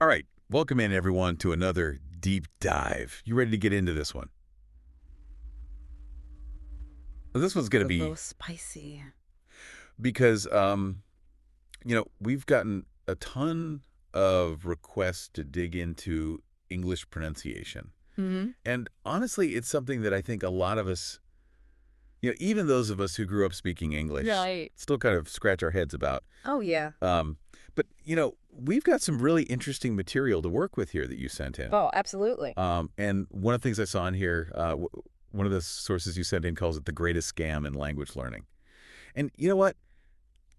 All right, welcome in everyone to another deep dive. You ready to get into this one? This one's going to A be little spicy. because we've gotten a ton of requests to dig into English pronunciation. Hmm. And honestly, it's something that I think a lot of us, even those of us who grew up speaking English, Right. still kind of scratch our heads about. Oh, yeah. But we've got some really interesting material to work with here that you sent in. Oh, absolutely. And one of the things I saw in here, one of the sources you sent in calls it the greatest scam in language learning. And you know what?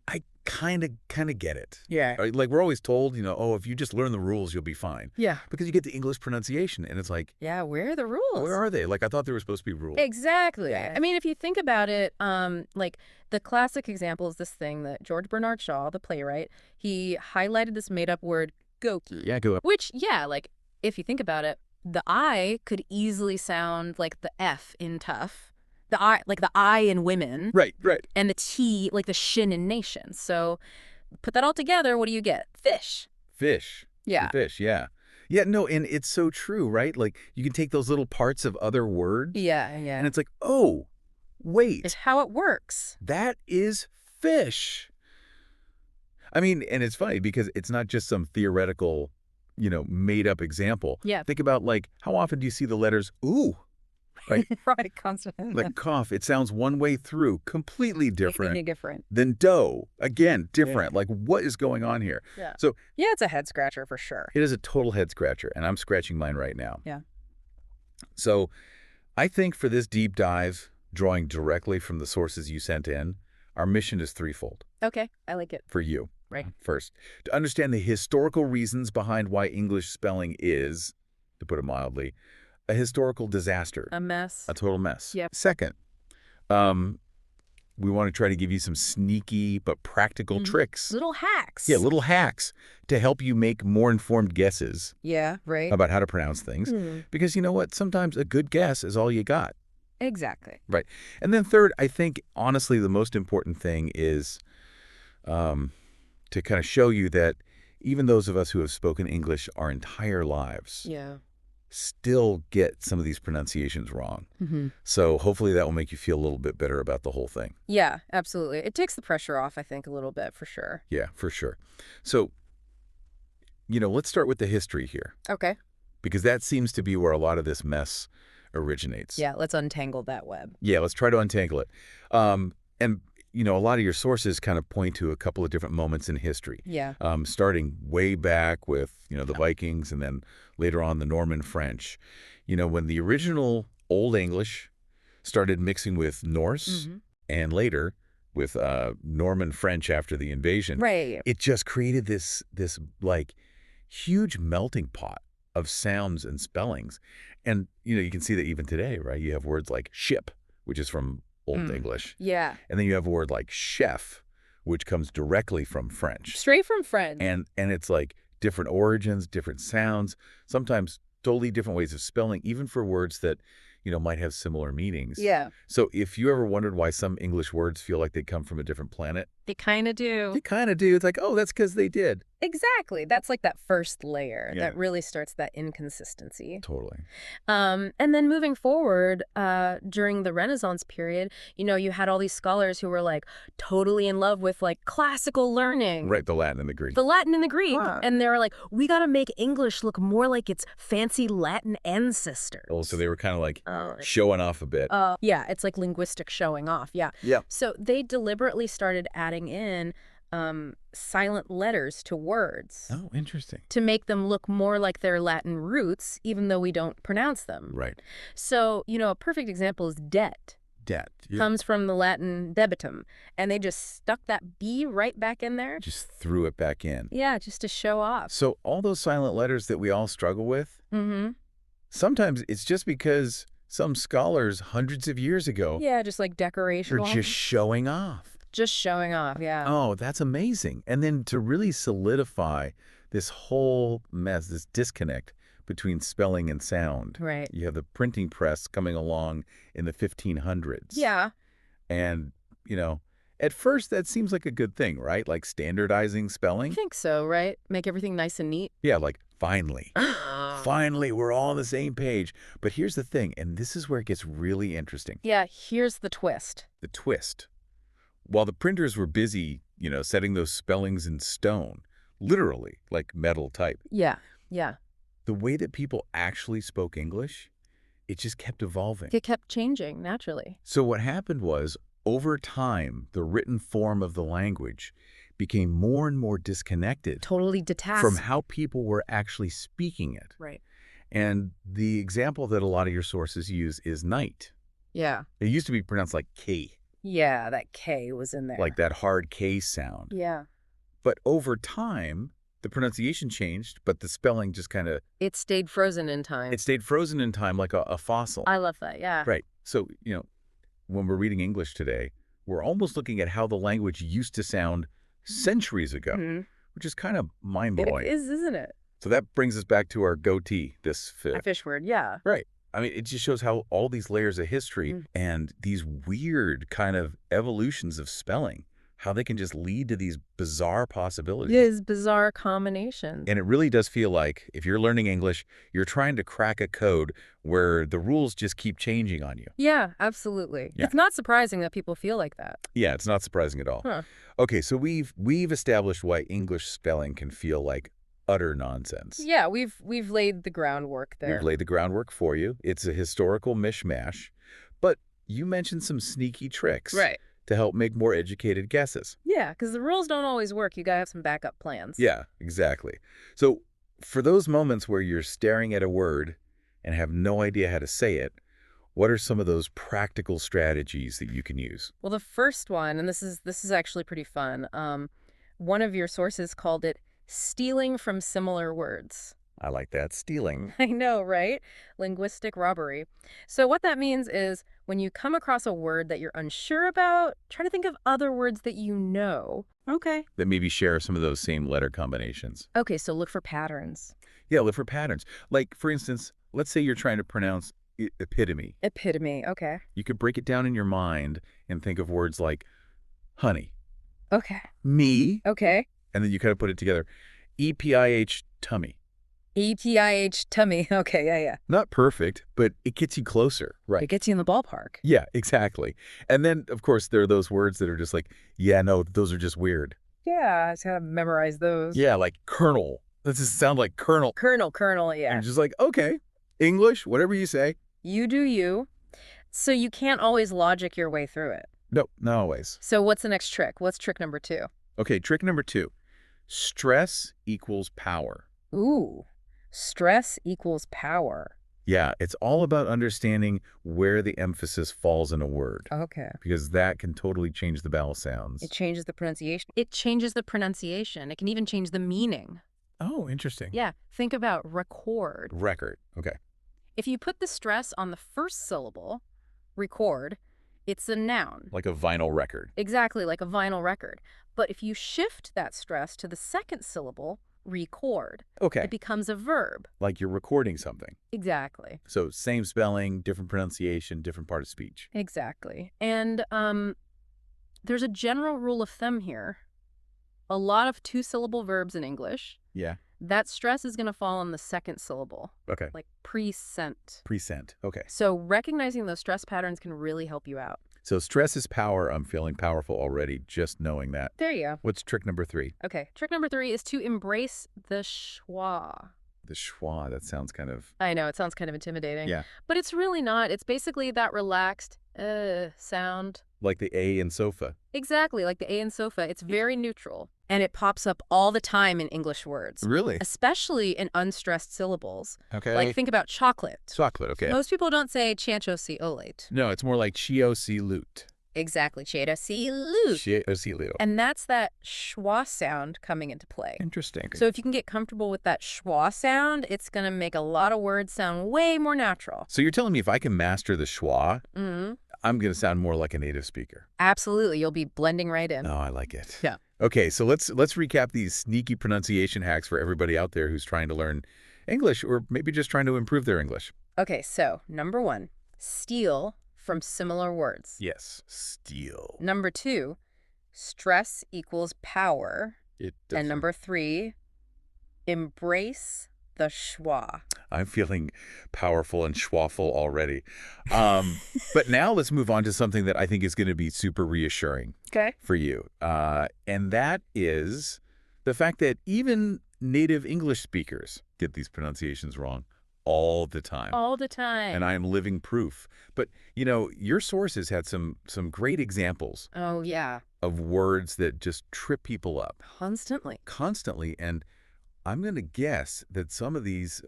I kind of get it. Yeah. Right? Like we're always told, oh, if you just learn the rules, you'll be fine. Yeah. Because you get the English pronunciation, and it's like, Yeah, where are the where rules? are they? Like I thought there were supposed to be rules. Exactly. Yeah. I mean, if you think about it, like the classic example is this thing that George Bernard Shaw, the playwright, he highlighted this made-up word, goki. Yeah, go up. Which, yeah, like if you think about it, the I could easily sound like the F in tough, the I, like the I in women, Right, right. and the T, like the shin in nation. So put that all together, what do you get? Fish. Fish. Yeah. Fish, yeah. Yeah, no, and it's so true, right? Like you can take those little parts of other words, Yeah, and yeah. it's like, oh, wait. It's how it works. That is fish. I mean, and it's funny because it's not just some theoretical, made up example. Yeah. Think about like how often do you see the letters ooh, right? Right, constant. Like cough, it sounds one way through, completely Completely different different. than dough. Again, different. Like what is going on here? Yeah. So Yeah, it's a head scratcher for sure. it is a total head scratcher, and I'm scratching mine right now. Yeah. So I think for this deep dive, drawing directly from the sources you sent in, our mission is threefold. Okay, I like it. For you. Right. First, to understand the historical reasons behind why English spelling is, to put it mildly, a historical disaster, A mess. a total mess. Yep. Second, we want to try to give you some sneaky but practical tricks. Little hacks. Yeah, little hacks to help you make more informed guesses Yeah, right. about how to pronounce things. Because you know what? Sometimes a good guess is all you got. Exactly. Right. And then third, I think, honestly, the most important thing is to kind of show you that even those of us who have spoken English our entire lives Yeah. still get some of these pronunciations wrong. Mm-hmm. So hopefully that will make you feel a little bit better about the whole thing. Yeah, absolutely. It takes the pressure off, I think, a little bit for sure. Yeah, for sure. So, let's start with the history here, Okay. because that seems to be where a lot of this mess originates. Yeah, let's untangle that web. Yeah, let's try to untangle it. And a lot of your sources kind of point to a couple of different moments in history. Yeah. Starting way back with, the Vikings and then later on the Norman French. When the original Old English started mixing with Norse and later with Norman French after the invasion, Right. it just created this like huge melting pot of sounds and spellings. And, you can see that even today, right? You have words like ship, which is from Old English. Yeah. And then you have a word like chef, which comes directly from French. Straight from French. And it's like different origins, different sounds, sometimes totally different ways of spelling, even for words that, might have similar meanings. Yeah. So if you ever wondered why some English words feel like they come from a different planet, They kind of do. they kind of do. It's like, oh, that's because they did. Exactly. That's like that first layer Yeah. that really starts that inconsistency. Totally. And then moving forward, during the Renaissance period, you had all these scholars who were like totally in love with like classical learning. Right, the Latin and the Greek. The Latin and the Greek. Huh. And they were like, we got to make English look more like its fancy Latin ancestors. Oh, so they were kind of like Oh, showing off a bit. yeah, it's like linguistic showing off. Yeah. Yeah. So they deliberately started adding in silent letters to words Oh, interesting. to make them look more like their Latin roots, even though we don't pronounce them. Right. So, a perfect example is debt. Debt. Yeah. Comes from the Latin debitum, and they just stuck that B right back in there. Just threw it back in. Yeah, just to show off. So all those silent letters that we all struggle with, Mm-hmm. sometimes it's just because some scholars hundreds of years ago Yeah, just like decoration. are just showing off. Just showing off, yeah. Oh, that's amazing. And then to really solidify this whole mess, this disconnect between spelling and sound. Right. You have the printing press coming along in the 1500s. Yeah. And, At first, that seems like a good thing, right? Like standardizing I spelling. think so, right? Make everything nice and neat. Yeah, like finally. Finally, we're all on the same page. But here's the thing, and this is where it gets really interesting. Yeah, here's the twist. The twist. While the printers were busy, setting those spellings in stone, literally, like metal type, Yeah, yeah. the way that people actually spoke English, it just kept evolving. It kept changing naturally. So what happened was, over time, the written form of the language became more and more disconnected Totally detached. from how people were actually speaking it. Right. And the example that a lot of your sources use is night. Yeah. It used to be pronounced like K, Yeah, that K was in there. like that hard K sound. Yeah. But over time, the pronunciation changed, but the spelling just kind of, It stayed frozen in time. it stayed frozen in time like a fossil. I love that, yeah. Right. So, when we're reading English today, we're almost looking at how the language used to sound centuries ago, Mhm. which is kind of It mind-blowing. is, isn't it? So that brings us back to our goatee, this A fish word, yeah. Right. I mean, it just shows how all these layers of history and these weird kind of evolutions of spelling, how they can just lead to these bizarre possibilities. It is bizarre combinations. And it really does feel like if you're learning English, you're trying to crack a code where the rules just keep changing on you. Yeah, absolutely. Yeah. It's not surprising that people feel like that. Yeah, it's not surprising at all. Huh. Okay, so we've established why English spelling can feel like utter nonsense. Yeah, we've laid the groundwork there. We've laid the groundwork for you. It's a historical mishmash. But you mentioned some sneaky tricks Right. to help make more educated guesses. Yeah, because the rules don't always work. You gotta have some backup plans. Yeah, exactly. So for those moments where you're staring at a word and have no idea how to say it, what are some of those practical strategies that you can use? Well, the first one, and this is actually pretty fun. One of your sources called it stealing from similar words. I like that. Stealing. I know, right? Linguistic robbery. So what that means is when you come across a word that you're unsure about, try to think of other words that you know. Okay. That maybe share some of those same letter combinations. Okay, so look for patterns. Yeah, look for patterns. Like, for instance, let's say you're trying to pronounce epitome. Epitome. Okay. You could break it down in your mind and think of words like honey, Okay. me, Okay. and then you kind of put it together. EPIH, tummy. EPIH tummy. Okay, yeah. Not perfect, but it gets you closer. It Right. gets you in the ballpark. Yeah, exactly. And then, of course, there are those words that are just like, yeah, no, those are just weird. Yeah, I just gotta memorize those. Yeah, like colonel. That just sound like colonel. Colonel, And yeah. you're just like, okay, English, whatever you say. You do you. So you can't always logic your way through it. Nope, not always. So what's the next trick? What's trick number 2? Okay, trick number 2. Stress equals power. Ooh, stress equals power. Yeah, it's all about understanding where the emphasis falls in a word, Okay. because that can totally change the vowel sounds. It changes the pronunciation. It changes the pronunciation. It can even change the meaning. Oh, interesting. Yeah, think about record. Record. Okay. If you put the stress on the first syllable, record, it's a noun. Like a vinyl record. Exactly, like a vinyl record. But if you shift that stress to the second syllable, record, Okay. it becomes a verb. Like you're recording something. Exactly. So same spelling, different pronunciation, different part of speech. Exactly. And there's a general rule of thumb here. A lot of two-syllable verbs in English, Yeah. that stress is going to fall on the second syllable, Okay. like present. Present. Okay. So recognizing those stress patterns can really help you out. So stress is power. I'm feeling powerful already just knowing that. There you go. What's trick number 3? Okay, trick number 3 is to embrace the schwa. The schwa. That sounds kind of... I know, it sounds kind of intimidating. Yeah. But it's really not. It's basically that relaxed sound. Like the A in sofa. Exactly, like the A in sofa. It's very neutral. And it pops up all the time in English words, Really? especially in unstressed syllables. Okay. Like, think about chocolate. Chocolate. Okay. Most people don't say chancho si olate. No, it's more like chio si lute. Exactly, cheda si lute. Chio si lute. And that's that schwa sound coming into play. Interesting. So if you can get comfortable with that schwa sound, it's going to make a lot of words sound way more natural. So you're telling me if I can master the schwa, Mm-hmm. I'm going to sound more like a native speaker. Absolutely. You'll be blending right in. Oh, I like it. Yeah. Okay, so let's recap these sneaky pronunciation hacks for everybody out there who's trying to learn English or maybe just trying to improve their English. Okay, so number 1, steal from similar words. Yes, steal. Number 2, stress equals power. It And number 3, embrace the schwa. I'm feeling powerful and schwaffle already. But now let's move on to something that I think is going to be super reassuring Okay. for you. And that is the fact that even native English speakers get these pronunciations wrong all the time. All the time. And I am living proof. But, your sources had some great examples Oh, yeah. of words that just trip people up Constantly. And I'm going to guess that some of these,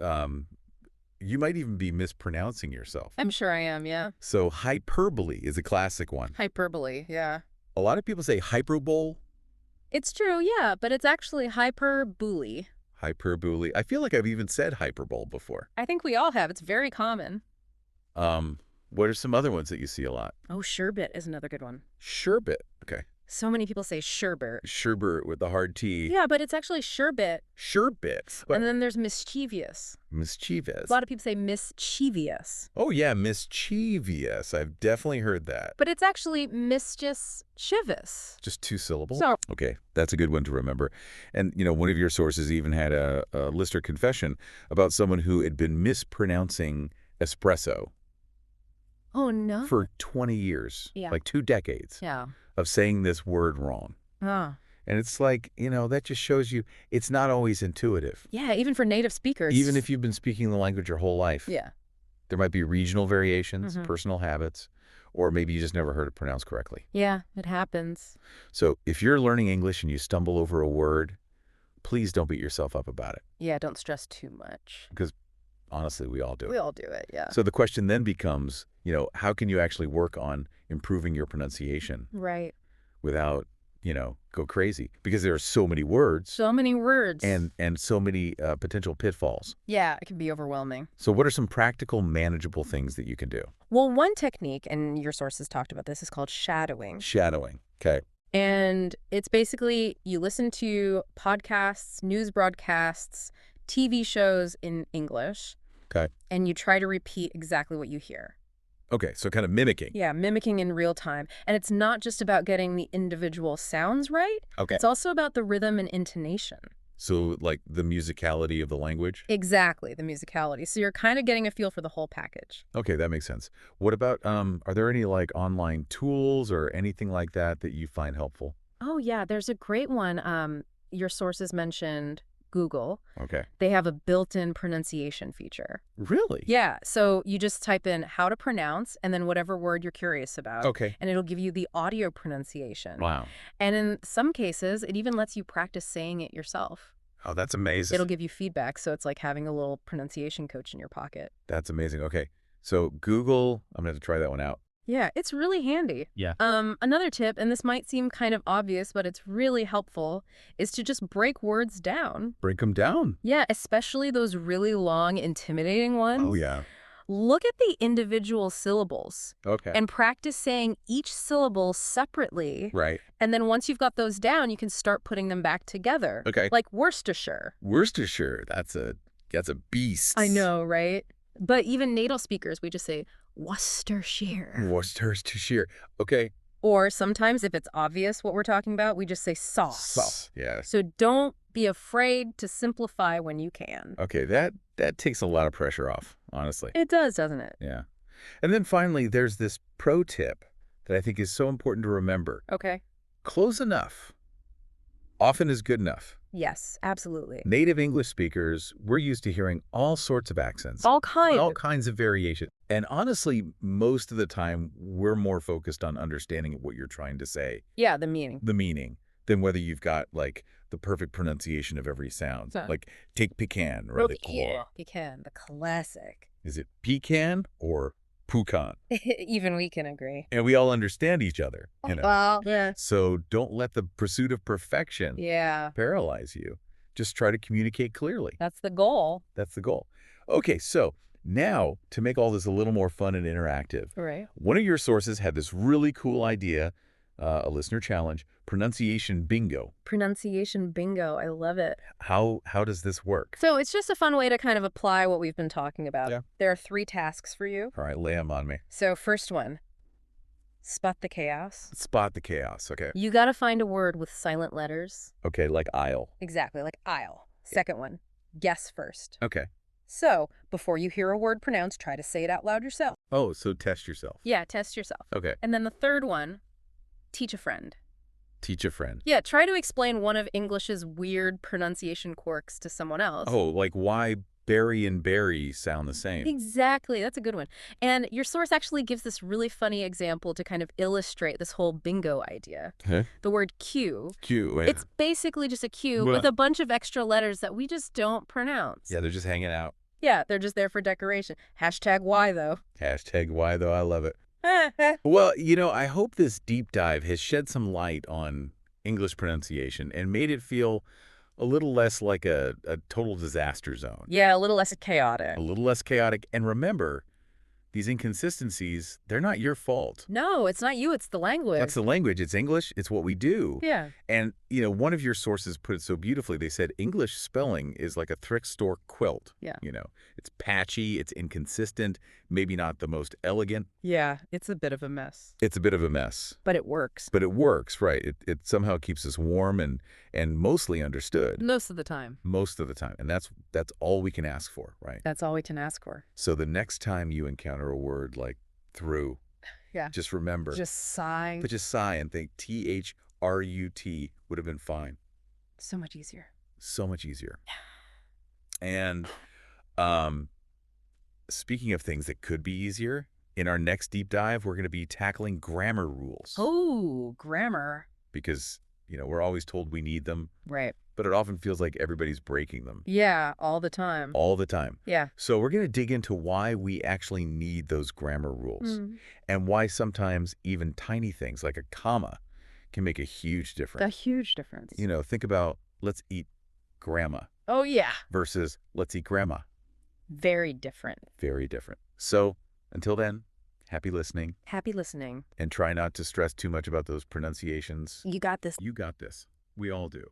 you might even be mispronouncing yourself. I'm sure I am, yeah. So hyperbole is a classic one. Hyperbole, yeah. A lot of people say hyperbole. It's true, yeah, but it's actually hyperbole. Hyperbole. I feel like I've even said hyperbole before. I think we all have. It's very common. What are some other ones that you see a lot? Oh, sherbet is another good one. Sherbet. Okay. So many people say sherbet. Sherbet with the hard T. Yeah, but it's actually sherbet. Sherbet. And then there's mischievous. Mischievous. A lot of people say mischievous. Oh, yeah, mischievous. I've definitely heard that. But it's actually mischievous. Just 2 syllables? So, Okay, that's a good one to remember. And, one of your sources even had a Lister confession about someone who had been mispronouncing espresso oh, no. for 20 years. Yeah. Like 2 decades Yeah. of saying this word wrong. Oh. And it's like, that just shows you it's not always intuitive. Yeah, even for native speakers. Even if you've been speaking the language your whole life. Yeah. There might be regional variations, Mhm. personal habits, or maybe you just never heard it pronounced correctly. Yeah, it happens. So if you're learning English and you stumble over a word, please don't beat yourself up about it. Yeah, don't stress too much. Because honestly, we all do We it. all do it, yeah. So the question then becomes, how can you actually work on improving your pronunciation Right. without, go crazy? Because there are so many words So many words. and so many potential pitfalls. Yeah, it can be overwhelming. So what are some practical, manageable things that you can do? Well, one technique, and your sources talked about this, is called shadowing. Shadowing. Okay. And it's basically you listen to podcasts, news broadcasts, TV shows in English. Okay. And you try to repeat exactly what you hear. Okay, so kind of mimicking. Yeah, mimicking in real time. And it's not just about getting the individual sounds right. Okay. It's also about the rhythm and intonation. So like the musicality of the language? Exactly, the musicality. So you're kind of getting a feel for the whole package. Okay, that makes sense. What about, are there any like online tools or anything like that you find helpful? Oh, yeah, there's a great one. Your sources mentioned Google. Okay. They have a built-in pronunciation feature. Really? Yeah, so you just type in how to pronounce and then whatever word you're curious about. Okay. And it'll give you the audio pronunciation. Wow. And in some cases, it even lets you practice saying it yourself. Oh, that's amazing. It'll give you feedback, so it's like having a little pronunciation coach in your pocket. That's amazing. Okay. So Google, I'm going to have to try that one out. Yeah, it's really handy. Yeah. Another tip, and this might seem kind of obvious, but it's really helpful, is to just break words down. Break them down. Yeah, especially those really long, intimidating ones. Oh, yeah. Look at the individual syllables Okay. and practice saying each syllable separately. Right. And then once you've got those down, you can start putting them back together. Okay. Like Worcestershire. Worcestershire, that's a beast. I know, right? But even natal speakers, we just say Worcestershire. Worcestershire. Okay. Or sometimes if it's obvious what we're talking about, we just say sauce. Sauce. Yes. So don't be afraid to simplify when you can. Okay, that takes a lot of pressure off, honestly. It does, doesn't it? Yeah. And then finally, there's this pro tip that I think is so important to remember. Okay. Close enough often is good enough. Yes, absolutely. Native English speakers, we're used to hearing all sorts of accents. All kinds. All kinds of variation. And honestly, most of the time, we're more focused on understanding what you're trying to say, Yeah, the meaning. the meaning, than whether you've got, like, the perfect pronunciation of every sound. So- Like, take pecan or the claw. Pecan, the classic. Is it pecan or pucan? Even we can agree. And we all understand each other, you know. Well, yeah. So don't let the pursuit of perfection Yeah, paralyze you. Just try to communicate clearly. that's the goal. That's the goal. Okay, so now to make all this a little more fun and interactive, Right. one of your sources had this really cool idea, a listener challenge, pronunciation bingo. Pronunciation bingo. I love it. How does this work? So it's just a fun way to kind of apply what we've been talking about. Yeah. There are 3 tasks for you. All right, lay them on me. So first one, Spot the chaos. Spot the chaos. Okay. You gotta find a word with silent letters. Okay, like aisle. Exactly, like aisle. Second one, guess first. Okay. So, before you hear a word pronounced, try to say it out loud yourself. Oh, so test yourself. Yeah, test yourself. Okay. And then the third one, teach a friend. Teach a friend. Yeah, try to explain one of English's weird pronunciation quirks to someone else. Oh, like why berry and berry sound the same. Exactly. That's a good one. And your source actually gives this really funny example to kind of illustrate this whole bingo idea. Huh? The word Q. Q. It's basically just a Q Well- with a bunch of extra letters that we just don't pronounce. Yeah, they're just hanging out. Yeah, they're just there for decoration. Hashtag why, though. Hashtag why, though. I love it. Well, I hope this deep dive has shed some light on English pronunciation and made it feel a little less like a total disaster zone. Yeah, a little less chaotic. A little less chaotic. And remember, these inconsistencies, they're not your fault. No, it's not you, it's the language. That's the language. It's English. It's what we do. Yeah. And, one of your sources put it so beautifully. They said English spelling is like a thrift store quilt. Yeah. It's patchy, it's inconsistent, maybe not the most elegant. Yeah, it's a bit of a mess. It's a bit of a mess. But it works. But it works, right? It somehow keeps us warm and mostly understood. Most of the time. Most of the time. And that's all we can ask for, right? That's all we can ask for. So the next time you encounter a word like through, Yeah. just remember. Just sigh. But just sigh and think THRUT would have been fine. So much easier. So much easier. And speaking of things that could be easier, in our next deep dive, we're going to be tackling grammar rules. Oh, grammar. Because, we're always told we need them, Right. but it often feels like everybody's breaking them. Yeah, all the time. All the time. Yeah. So we're going to dig into why we actually need those grammar rules and why sometimes even tiny things like a comma can make a huge A difference. huge difference. Think about let's eat grandma Oh, yeah. versus let's eat grandma. Very different. Very different. So until then, happy listening Happy listening. and try not to stress too much about those pronunciations. You got this. You got this. We all do.